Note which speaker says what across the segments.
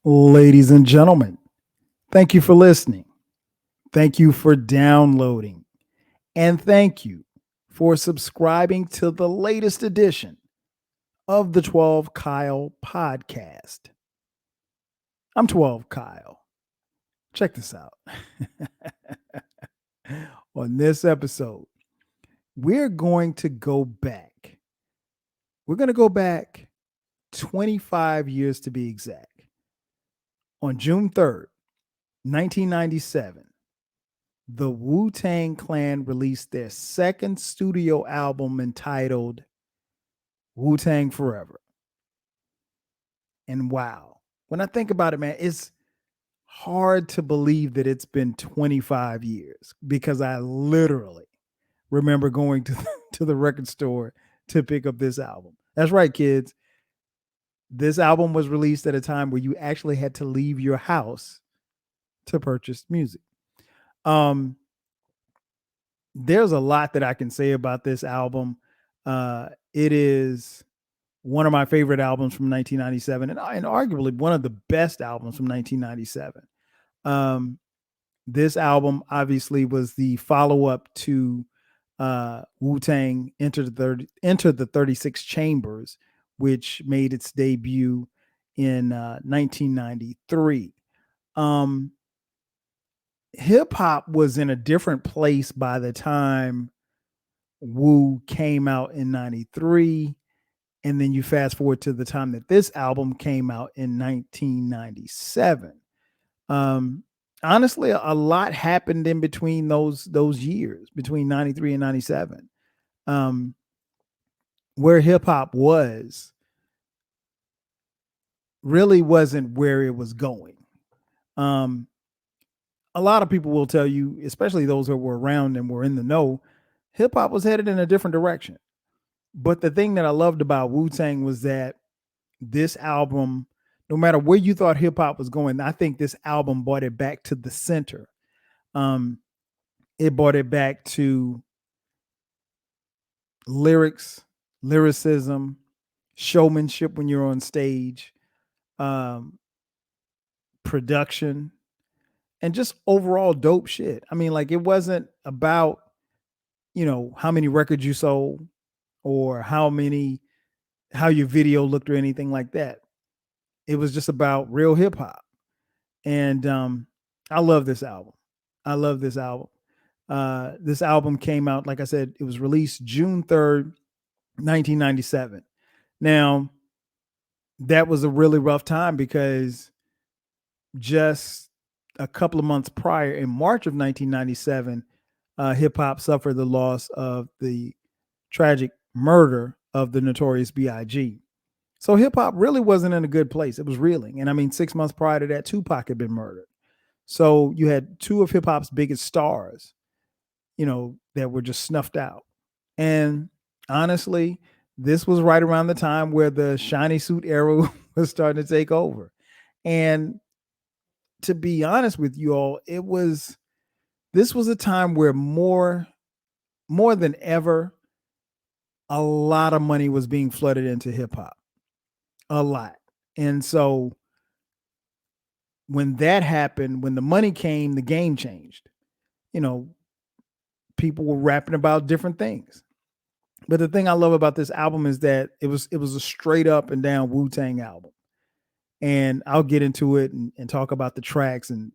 Speaker 1: Ladies and gentlemen, thank you for listening. Thank you for downloading. And thank you for subscribing to the latest edition of the 12 Kyle podcast. I'm 12 Kyle. Check this out. On this episode, we're going to go back. We're going to go back 25 years to be exact. On June 3rd, 1997, the Wu-Tang Clan released their second studio album entitled Wu-Tang Forever. And wow, when I think about it, man, it's hard to believe that it's been 25 years because I literally remember going to, to the record store to pick up this album. That's right, kids. This album was released at a time where you actually had to leave your house to purchase music. There's a lot that I can say about this album. It is one of my favorite albums from 1997 and arguably one of the best albums from 1997. This album obviously was the follow-up to Wu-Tang Enter the 36 Chambers, which made its debut in 1993. Hip hop was in a different place by the time Wu came out in 93. And then you fast forward to the time that this album came out in 1997. Honestly, a lot happened in between those years, between 93 and 97. Where hip hop was really wasn't where it was going. A lot of people will tell you, especially those who were around and were in the know, hip hop was headed in a different direction. But the thing that I loved about Wu-Tang was that this album, no matter where you thought hip hop was going, I think this album brought it back to the center. It brought it back to lyricism, showmanship when you're on stage, production, and just overall dope shit. I mean, like, it wasn't about, how many records you sold or how your video looked or anything like that. It was just about real hip hop. And I love this album. I love this album. This album came out, like I said, it was released June 3rd, 1997. Now, that was a really rough time because just a couple of months prior, in March of 1997, hip hop suffered the loss of the tragic murder of the Notorious B.I.G. So hip hop really wasn't in a good place. It was reeling. And I mean, 6 months prior to that, Tupac had been murdered. So you had two of hip hop's biggest stars, that were just snuffed out. And honestly, this was right around the time where the shiny suit era was starting to take over. And to be honest with you all, this was a time where more than ever, a lot of money was being flooded into hip hop. A lot. And so when that happened, when the money came, the game changed. People were rapping about different things. But the thing I love about this album is that it was a straight up and down Wu-Tang album. And I'll get into it and talk about the tracks and,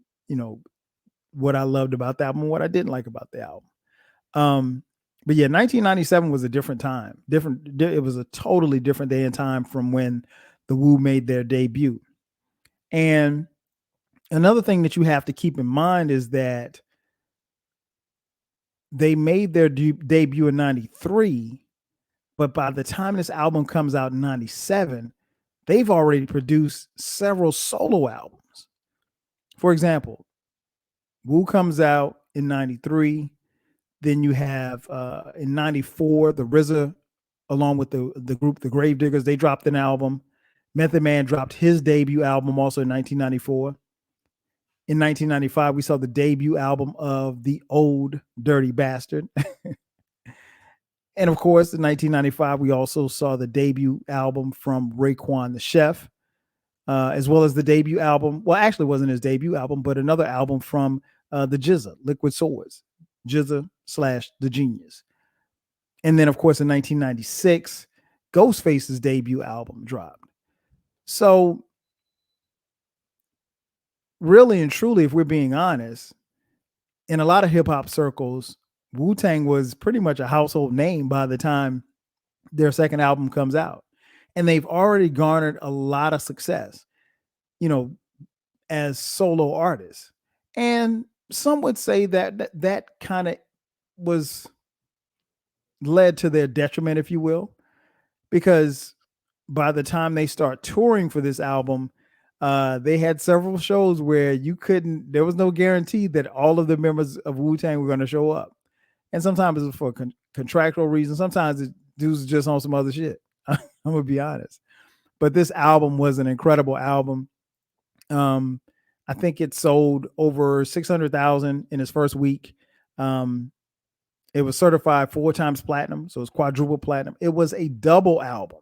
Speaker 1: what I loved about the album and what I didn't like about the album. But yeah, 1997 was a different time. It was a totally different day and time from when the Wu made their debut. And another thing that you have to keep in mind is that they made their debut in 93, but by the time this album comes out in 97, they've already produced several solo albums. For example, Wu comes out in 93. Then you have in 94, the RZA, along with the group The Gravediggers, they dropped an album. Method Man dropped his debut album also in 1994. In 1995, we saw the debut album of The Old Dirty Bastard. And of course, in 1995, we also saw the debut album from Raekwon the Chef. as well as the debut album. Well, actually, it wasn't his debut album, but another album from the GZA, Liquid Swords, GZA slash The Genius. And then, of course, in 1996, Ghostface's debut album dropped. So, really and truly, if we're being honest, in a lot of hip hop circles, Wu-Tang was pretty much a household name by the time their second album comes out. And they've already garnered a lot of success, you know, as solo artists. And some would say that kind of was led to their detriment, if you will, because by the time they start touring for this album, they had several shows where there was no guarantee that all of the members of Wu-Tang were going to show up. And sometimes it was for contractual reasons. Sometimes dudes just on some other shit. I'm going to be honest. But this album was an incredible album. I think it sold over 600,000 in its first week. It was certified 4 times platinum, so it's quadruple platinum. It was a double album.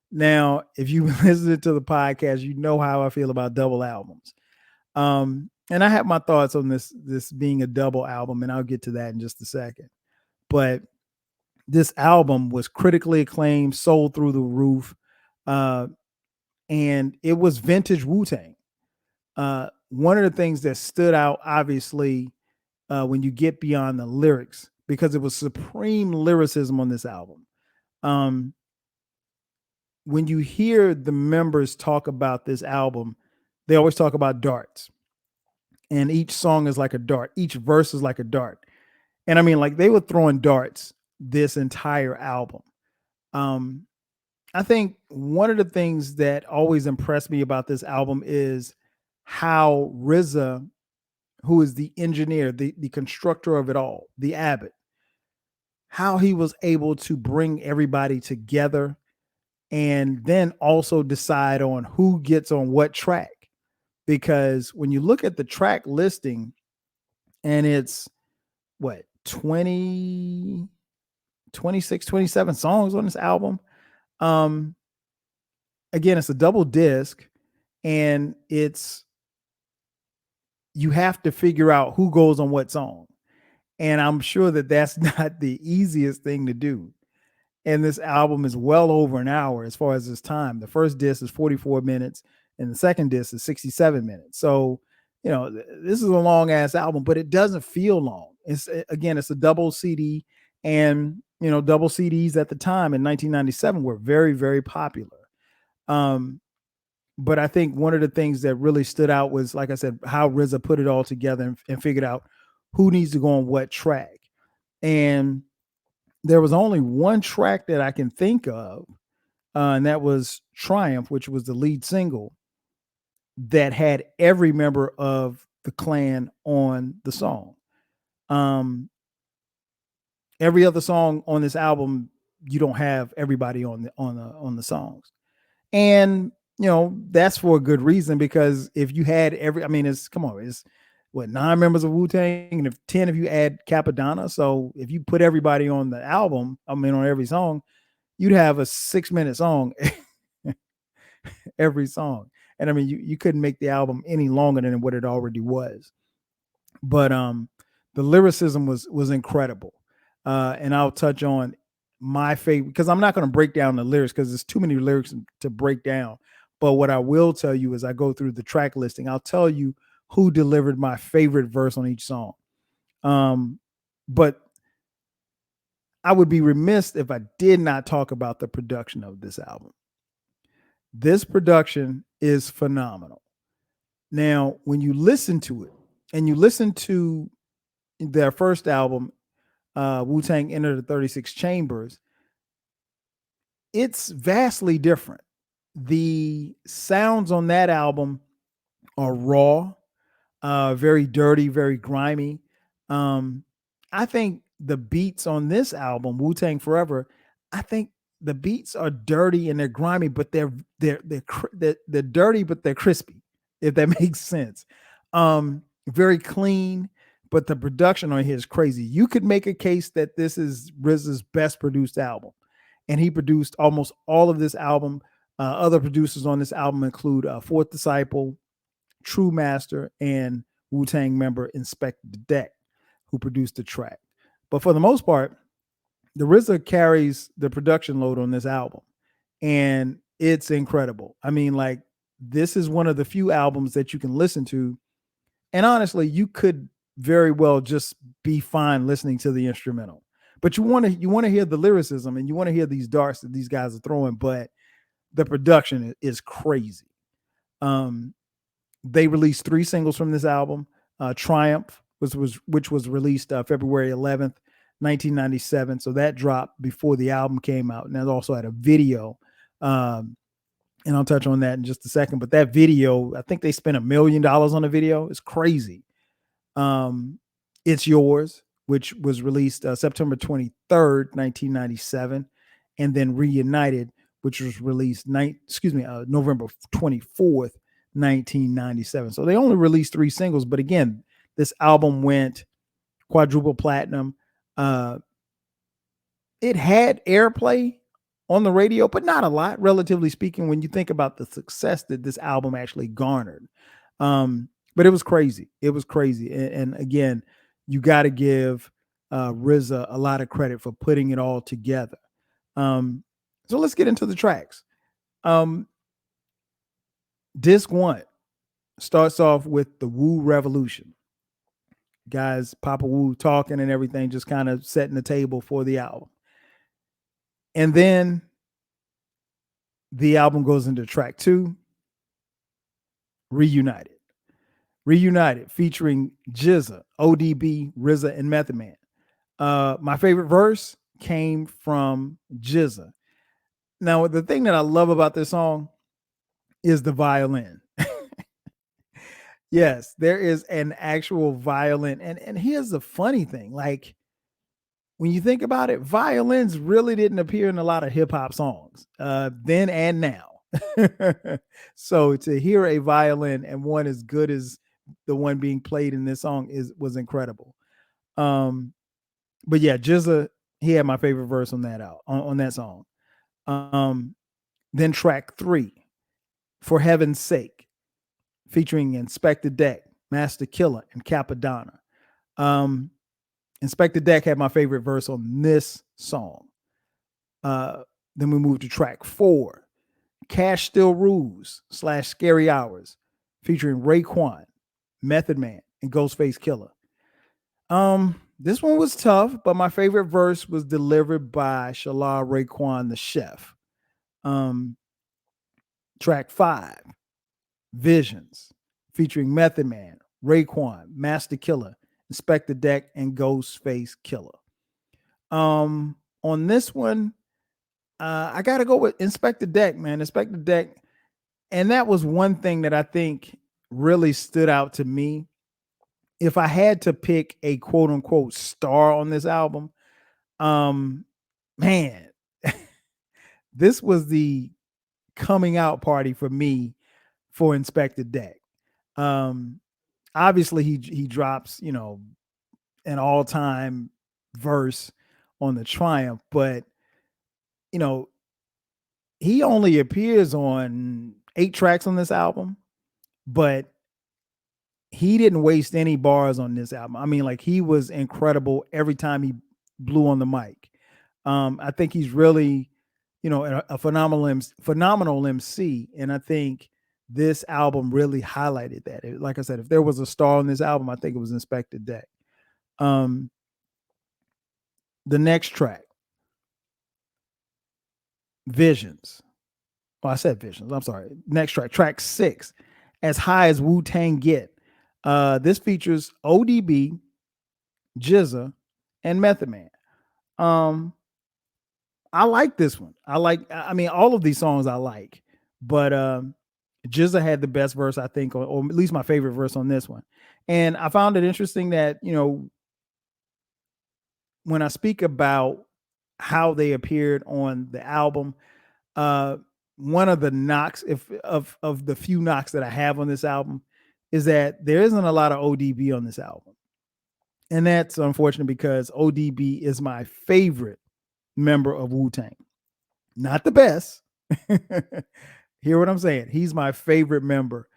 Speaker 1: Now, if you listen to the podcast, you know how I feel about double albums. And I have my thoughts on this being a double album, and I'll get to that in just a second. But this album was critically acclaimed, sold through the roof, and it was vintage Wu-Tang. One of the things that stood out, obviously, when you get beyond the lyrics, because it was supreme lyricism on this album. When you hear the members talk about this album, they always talk about darts. And each song is like a dart. Each verse is like a dart. And I mean, like, they were throwing darts this entire album. I think one of the things that always impressed me about this album is how RZA, who is the engineer, the constructor of it all, the Abbott, how he was able to bring everybody together and then also decide on who gets on what track. Because when you look at the track listing, and it's what, 20, 26, 27 songs on this album. Again, it's a double disc, and you have to figure out who goes on what song. And I'm sure that that's not the easiest thing to do. And this album is well over an hour as far as its time. The first disc is 44 minutes, and the second disc is 67 minutes. So, this is a long ass album, but it doesn't feel long. It's a double CD, and double CDs at the time in 1997 were very, very popular. But I think one of the things that really stood out was, like I said, how RZA put it all together and figured out who needs to go on what track. And there was only one track that I can think of, and that was Triumph, which was the lead single, that had every member of the Clan on the song. Every other song on this album, you don't have everybody on the songs. And that's for a good reason, because if you had it's what, 9 members of Wu-Tang, and if 10 of you add Capadonna, so if you put everybody on the album, on every song, you'd have a 6-minute song every song. And I mean, you couldn't make the album any longer than what it already was. But the lyricism was incredible. And I'll touch on my favorite, because I'm not going to break down the lyrics because there's too many lyrics to break down. But what I will tell you is, I go through the track listing, I'll tell you who delivered my favorite verse on each song. But I would be remiss if I did not talk about the production of this album. This production is phenomenal. Now, when you listen to it, and you listen to their first album, Wu-Tang Enter the 36 Chambers, it's vastly different. The sounds on that album are raw, very dirty, very grimy. I think the beats on this album, Wu-Tang Forever, I think the beats are dirty and they're grimy, but they're dirty, but they're crispy, if that makes sense. Very clean, but the production on here is crazy. You could make a case that this is RZA's best produced album, and he produced almost all of this album Other producers on this album include Fourth Disciple, True Master, and Wu-Tang member Inspector Deck, who produced the track. But for the most part, the RZA carries the production load on this album, and it's incredible. I mean, like, this is one of the few albums that you can listen to, and honestly, you could very well just be fine listening to the instrumental. But you want to hear the lyricism, and you want to hear these darts that these guys are throwing, but the production is crazy. Um, they released 3 singles from this album. Triumph which was released February 11th, 1997. So that dropped before the album came out, and that also had a video. Um, and I'll touch on that in just a second. But that video, I think they spent $1 million on the video. It's crazy. Um, it's Yours, which was released September 23rd, 1997, and then Reunited, which was released November 24th, 1997. So they only released 3 singles, but again, this album went quadruple platinum. It had airplay on the radio, but not a lot, relatively speaking, when you think about the success that this album actually garnered. But it was crazy. It was crazy. And again, you got to give RZA a lot of credit for putting it all together. So let's get into the tracks. Disc 1 starts off with the Wu Revolution. Guys, Papa Wu talking and everything, just kind of setting the table for the album. And then the album goes into track 2, Reunited. Reunited, featuring GZA, ODB, RZA, and Method Man. My favorite verse came from GZA. Now, the thing that I love about this song is the violin. Yes, there is an actual violin. And here's the funny thing. Like, when you think about it, violins really didn't appear in a lot of hip hop songs then and now. So to hear a violin, and one as good as the one being played in this song, was incredible. But yeah, GZA, he had my favorite verse on that song. Then track 3, For Heaven's Sake, featuring Inspector Deck, Master Killer, and Capadonna. Inspector Deck had my favorite verse on this song. Then we move to track 4, Cash Still Rules / Scary Hours, featuring Raekwon, Method Man, and Ghostface Killer. This one was tough, but my favorite verse was delivered by Shalal Raekwon, the chef. Track 5, Visions, featuring Method Man, Raekwon, Master Killer, Inspector Deck, and Ghostface Killer. On this one, I got to go with Inspector Deck, man. Inspector Deck. And that was one thing that I think really stood out to me. If I had to pick a quote unquote star on this album, man, this was the coming out party for me for Inspector Deck. Obviously he drops, an all-time verse on the Triumph, but he only appears on 8 tracks on this album, but he didn't waste any bars on this album. I mean, like, he was incredible every time he blew on the mic. I think he's really, a phenomenal MC, and I think this album really highlighted that. Like I said, if there was a star on this album, I think it was Inspector Deck. The next track, Visions. Oh, I said Visions. I'm sorry. Next track, track 6, As High as Wu-Tang Get. This features ODB, GZA, and Method Man. I like this one. I mean, all of these songs I like, but GZA had the best verse, I think, or at least my favorite verse on this one. And I found it interesting that, when I speak about how they appeared on the album, one of the knocks, of the few knocks that I have on this album, is that there isn't a lot of ODB on this album. And that's unfortunate because ODB is my favorite member of Wu-Tang. Not the best, Hear what I'm saying? He's my favorite member.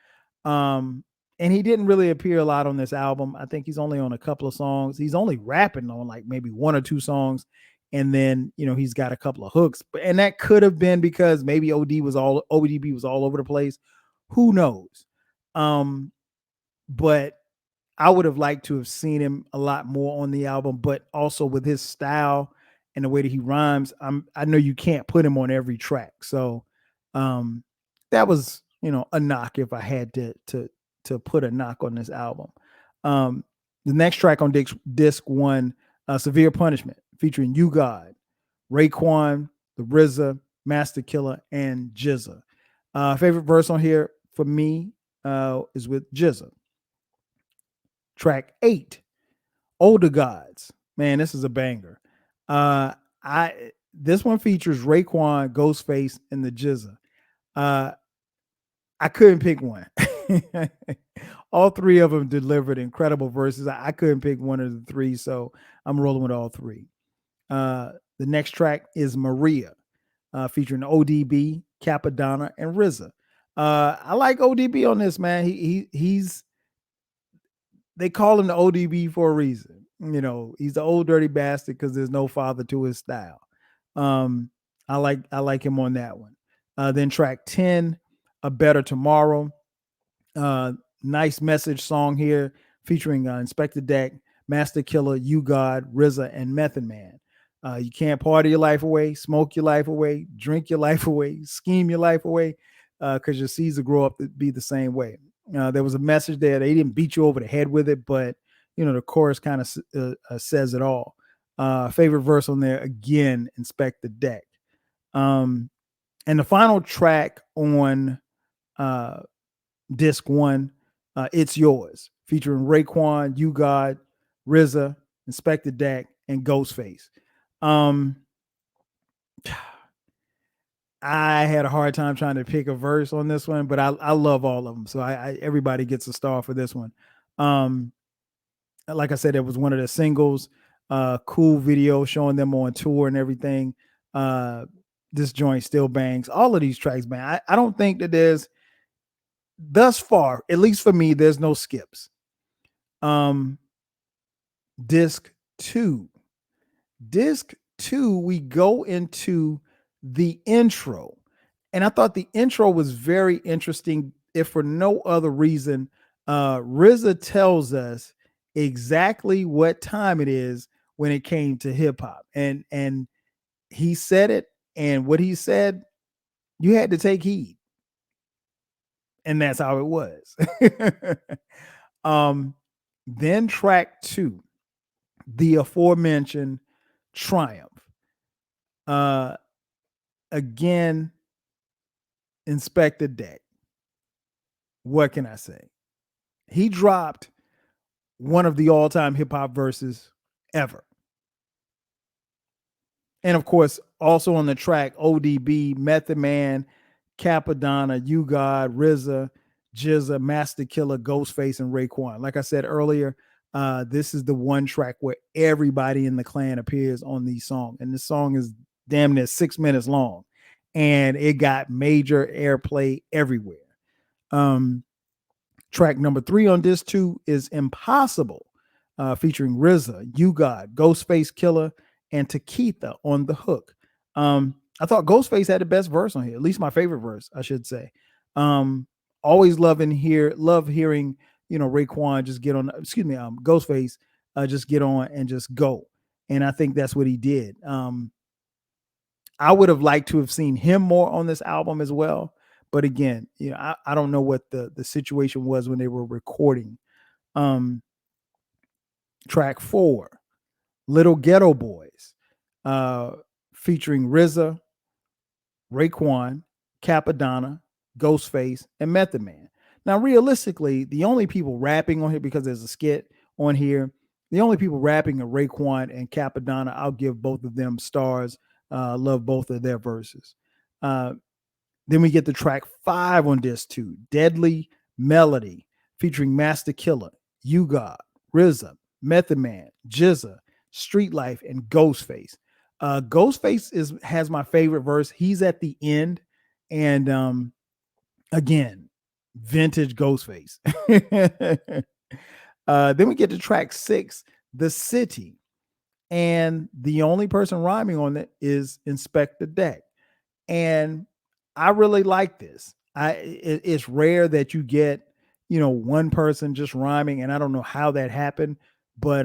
Speaker 1: Um, and he didn't really appear a lot on this album. I think he's only on a couple of songs. He's only rapping on like maybe one or two songs. And then, he's got a couple of hooks. And that could have been because maybe ODB was all over the place. Who knows? But I would have liked to have seen him a lot more on the album, but also with his style and the way that he rhymes, I know you can't put him on every track. So um that was, a knock if I had to put a knock on this album. Um the next track on disc one, Severe Punishment, featuring You God, Raekwon, the RZA, Master Killer, and Jizza. Favorite verse on here for me is with Jizza. Track 8, Older Gods. Man, this is a banger. I This one features Raekwon, Ghostface, and the Jizza. Uh, I couldn't pick one. All three of them delivered incredible verses. I couldn't pick one of the three, so I'm rolling with all three. The next track is Maria, featuring ODB, Capadonna, and RZA. I like ODB on this, man. He's they call him the ODB for a reason. He's the old dirty bastard because there's no father to his style. Um, I like him on that one. Then track 10, A Better Tomorrow. Uh, Nice message song here featuring Inspector Deck, Master Killer, You God, RZA, and Method Man. You can't party your life away, smoke your life away, drink your life away, scheme your life away, because your seeds will grow up to be the same way. There was a message there. They didn't beat you over the head with it, but the chorus kind of says it all. Favorite verse on there again, Inspect the Deck. And the final track on disc one, It's Yours, featuring Raekwon, You God, RZA, Inspector Deck, and Ghostface. Um, I had a hard time trying to pick a verse on this one, but I love all of them. So everybody gets a star for this one. Like I said, it was one of the singles, cool video showing them on tour and everything. This joint still bangs. All of these tracks, man. I don't think that there's, thus far, at least for me, there's no skips. Disc two. Disc two, we go into the intro. And I thought the intro was very interesting, if for no other reason. RZA tells us exactly what time it is when it came to hip hop. And he said it, and what he said, you had to take heed. And that's how it was. Then track 2, the aforementioned Triumph. Again, Inspector Deck. What can I say? He dropped one of the all-time hip-hop verses ever. And of course, also on the track, ODB, Method Man, Capadonna, You God, RZA, Jizza, Master Killer, Ghostface, and Raekwon. Like I said earlier, this is the one track where everybody in the clan appears on the song. And this song is damn near 6 minutes long. And it got major airplay everywhere. Track number 3 on this too is Impossible, featuring RZA, You God, Ghostface Killer, and Takitha on the hook. I thought Ghostface had the best verse on here, at least my favorite verse, I should say. Always love hearing, Raekwon just get on, Ghostface just get on and just go. And I think that's what he did. I would have liked to have seen him more on this album as well. But again, I don't know what the situation was when they were recording. Track 4, Little Ghetto Boys, featuring RZA, Raekwon, Capadonna, Ghostface, and Method Man. Now, realistically, the only people rapping on here, because there's a skit on here, the only people rapping are Raekwon and Capadonna. I'll give both of them stars. Love both of their verses. Then we get the track 5 on disc 2, Deadly Melody, featuring Master Killer, You God, RZA, Method Man, Jizza, Street Life, and Ghostface. Ghostface has my favorite verse. He's at the end. And again, vintage Ghostface. Then we get to track 6, The City. And the only person rhyming on it is Inspector Deck. And I really like this. It's rare that you get, one person just rhyming, and I don't know how that happened, but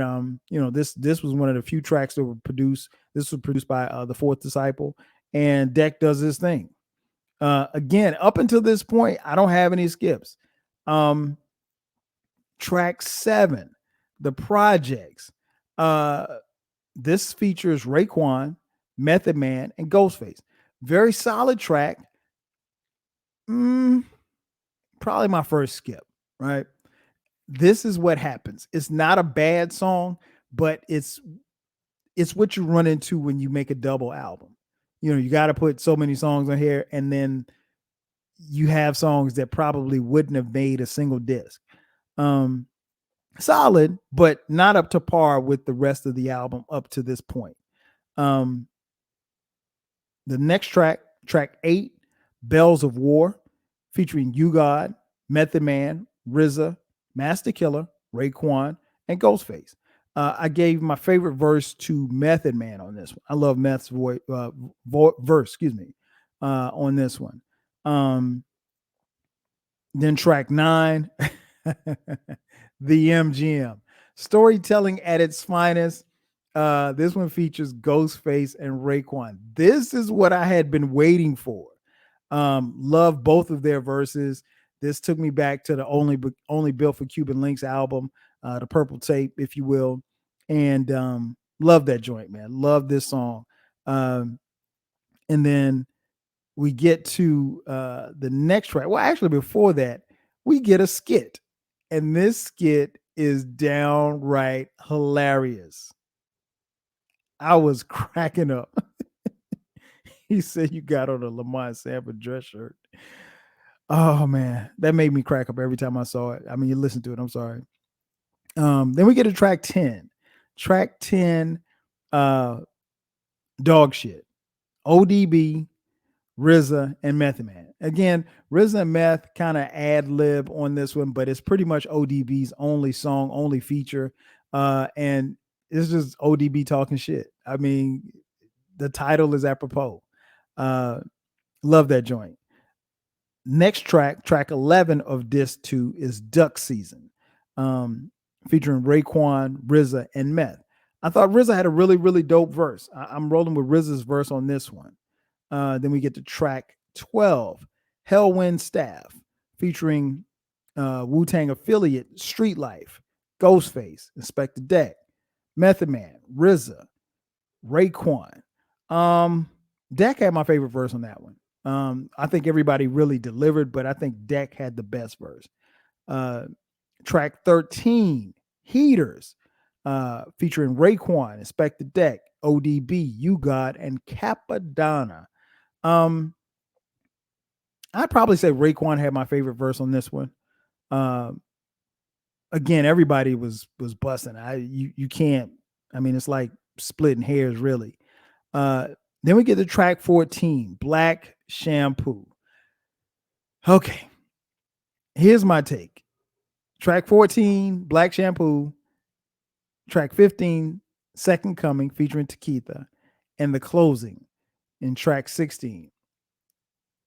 Speaker 1: this was one of the few tracks that were produced. This was produced by the Fourth Disciple, and Deck does this thing. Again, up until this point, I don't have any skips. Um, Track 7, The Projects. Uh, this features Raekwon, Method Man, and Ghostface. Very solid track. Mm, Probably my first skip, right? This is what happens. It's not a bad song, but it's what you run into when you make a double album. You got to put so many songs on here, and then you have songs that probably wouldn't have made a single disc. Um, Solid, but not up to par with the rest of the album up to this point. Um, the next track, track 8, Bells of War, featuring You God, Method Man, RZA, Master Killer, Raekwon, and Ghostface. I gave my favorite verse to Method Man on this one. I love Meth's verse, on this one. Then track 9, The MGM. Storytelling at its finest. This one features Ghostface and Raekwon. This is what I had been waiting for. Love both of their verses. This took me back to the only Built for Cuban Links album, the Purple Tape, if you will, and love that joint, man. Love this song. And then we get to the next track. Well, actually, before that, we get a skit, and this skit is downright hilarious. I was cracking up. He said you got on a Lamont Sanford dress shirt. Oh man, that made me crack up every time I saw it. I mean, you listen to it. I'm sorry. Then we get to track 10. Track 10, Dog Shit. ODB, RZA, and Method Man. Again, RZA and Meth kind of ad lib on this one, but it's pretty much ODB's only song, only feature. And it's just ODB talking shit. I mean, the title is apropos. Love that joint. Next track, track 11 of disc 2 is Duck Season, featuring Raekwon, RZA, and Meth. I thought RZA had a really, really dope verse. I'm rolling with RZA's verse on this one. Then we get to track 12, Hellwind Staff, featuring Wu-Tang affiliate Street Life, Ghostface, Inspector Deck, Method Man, RZA, Raekwon. Deck had my favorite verse on that one. I think everybody really delivered, but I think Deck had the best verse. Track 13, Heaters, featuring Raekwon, Inspector Deck, ODB, You God, and Capadonna. I'd probably say Raekwon had my favorite verse on this one. Again, everybody was busting. You can't. I mean, it's like splitting hairs, really. Then we get to track 14, Black Shampoo. Okay, here's my take. Track 14, Black Shampoo. Track 15, Second Coming, featuring Takitha, and the closing in track 16.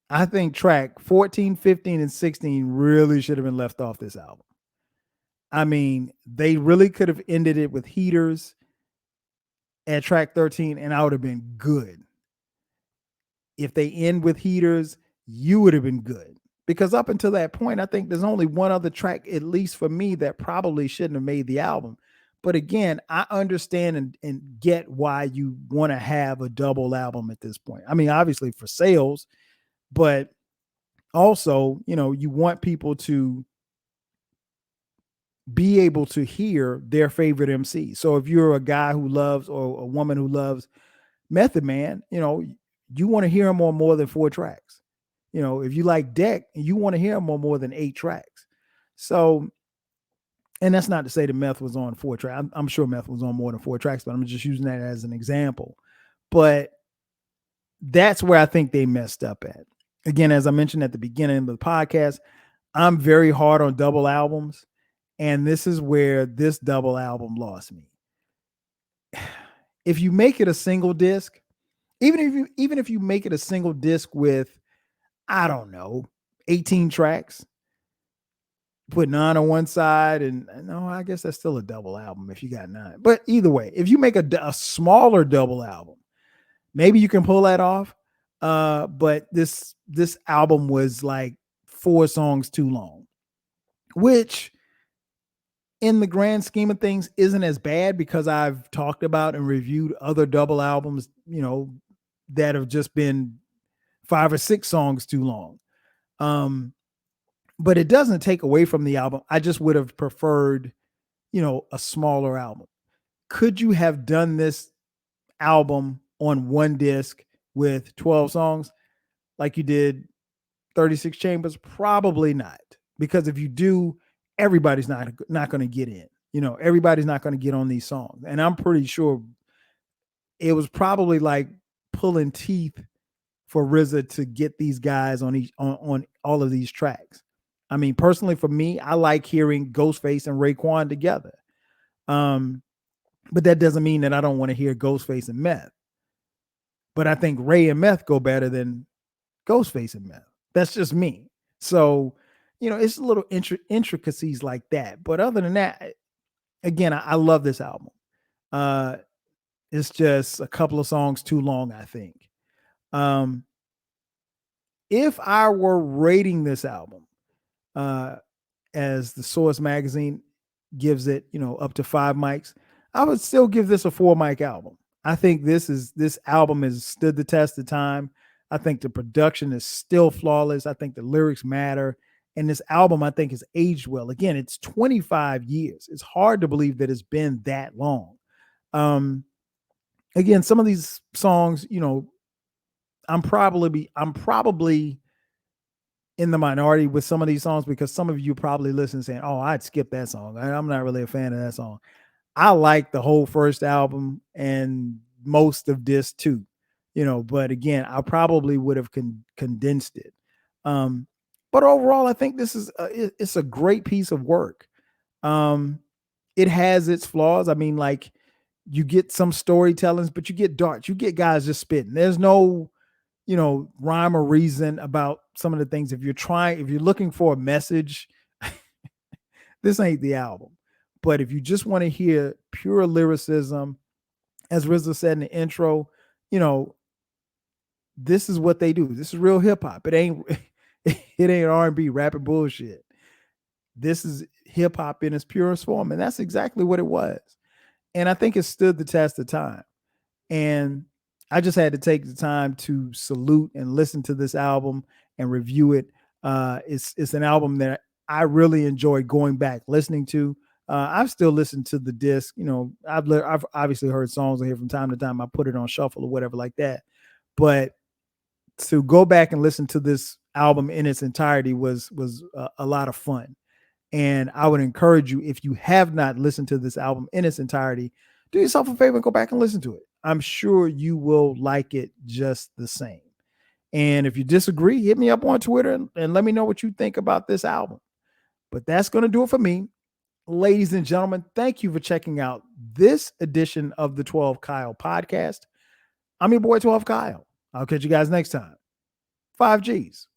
Speaker 1: I think track 14, 15, and 16 really should have been left off this album. I mean, they really could have ended it with Heaters at track 13, and I would have been good. If they end with Heaters, you would have been good. Because up until that point, I think there's only one other track, at least for me, that probably shouldn't have made the album. But again, I understand and get why you want to have a double album at this point. I mean, obviously for sales, but also, you want people to be able to hear their favorite MC. So if you're a guy who loves, or a woman who loves Method Man, you want to hear him on more than 4 tracks. If you like Deck, you want to hear him on more than 8 tracks. So, and that's not to say that Meth was on 4 tracks. I'm sure Meth was on more than 4 tracks, but I'm just using that as an example. But that's where I think they messed up at. Again, as I mentioned at the beginning of the podcast, I'm very hard on double albums, and this is where this double album lost me. If you make it a single disc, even if you make it a single disc with, I don't know, 18 tracks, put 9 on one side, and no, I guess that's still a double album if you got 9. But either way, if you make a smaller double album, maybe you can pull that off. But this album was like 4 songs too long, which in the grand scheme of things isn't as bad because I've talked about and reviewed other double albums, that have just been 5 or 6 songs too long. But it doesn't take away from the album. I just would have preferred, a smaller album. Could you have done this album on one disc with 12 songs like you did 36 Chambers? Probably not. Because if you do, everybody's not going to get in. Everybody's not going to get on these songs. And I'm pretty sure it was probably like pulling teeth for RZA to get these guys on all of these tracks. I mean, personally, for me, I like hearing Ghostface and Raekwon together. But that doesn't mean that I don't want to hear Ghostface and Meth. But I think Ray and Meth go better than Ghostface and Meth. That's just me. So, it's a little intricacies like that. But other than that, again, I love this album. It's just a couple of songs too long, I think. If I were rating this album, as the Source magazine gives it, up to 5 mics, I would still give this a 4 mic album. I think this album has stood the test of time. I think the production is still flawless. I think the lyrics matter. And this album, I think, has aged well. Again, it's 25 years. It's hard to believe that it's been that long. Again, some of these songs, I'm probably in the minority with some of these songs because some of you probably listen saying, "Oh, I'd skip that song. I'm not really a fan of that song." I like the whole first album and most of this too, but again, I probably would have condensed it. But overall, I think this is it's a great piece of work. It has its flaws. I mean, like, you get some storytellings, but you get darts. You get guys just spitting. There's no, rhyme or reason about some of the things. If you're looking for a message, this ain't the album. But if you just want to hear pure lyricism, as RZA said in the intro, this is what they do. This is real hip hop. It ain't R&B rapping bullshit. This is hip hop in its purest form, and that's exactly what it was. And I think it stood the test of time. And I just had to take the time to salute and listen to this album and review it. It's an album that I really enjoy going back listening to. I've still listened to the disc. I've obviously heard songs on here from time to time. I put it on shuffle or whatever like that. But to go back and listen to this album in its entirety was a lot of fun. And I would encourage you, if you have not listened to this album in its entirety, do yourself a favor and go back and listen to it. I'm sure you will like it just the same. And if you disagree, hit me up on Twitter and let me know what you think about this album. But that's going to do it for me. Ladies and gentlemen, thank you for checking out this edition of the 12 Kyle podcast. I'm your boy 12 Kyle. I'll catch you guys next time. 5 G's.